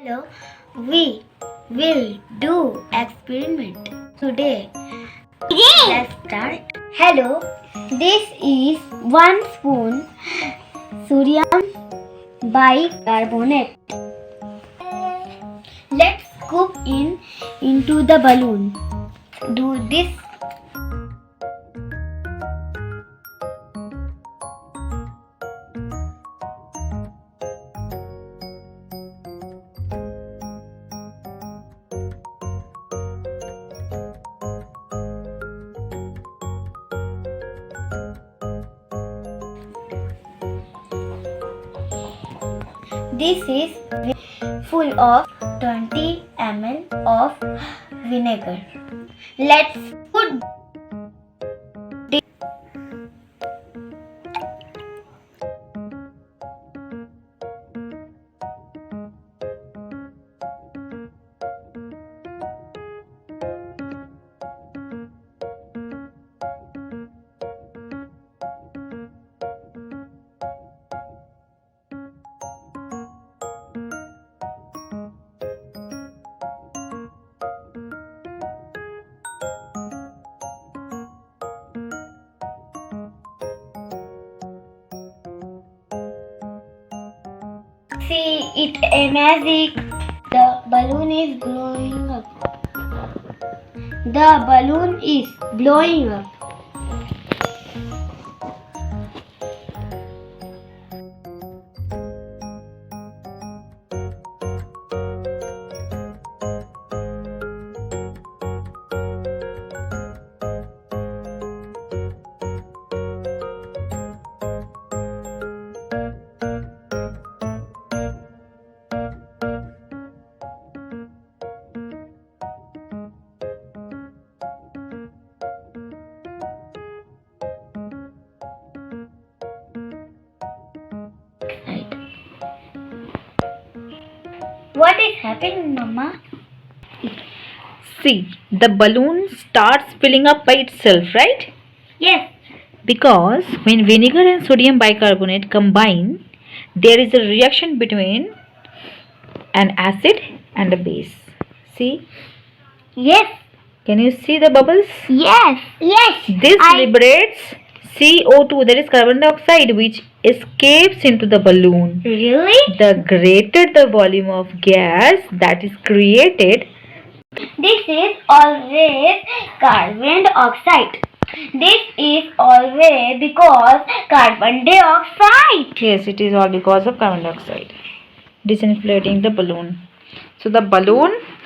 Hello, we will do experiment today. Let's start. Hello, this is 1 spoon sodium bicarbonate. Let's scoop into the balloon. Do this. This is full of 20 ml of vinegar. Let's put see it a magic. The balloon is blowing up. The balloon is blowing up. What is happening, Mama? See, the balloon starts filling up by itself, right? Yes. Because when vinegar and sodium bicarbonate combine, there is a reaction between an acid and a base. See? Yes. Can you see the bubbles? Yes. Yes. This liberates CO2, that is carbon dioxide, which escapes into the balloon. Really? The greater the volume of gas that is created, This is always carbon dioxide. This is always because carbon dioxide. yes, it is all because of carbon dioxide, disinflating the balloon. So the balloon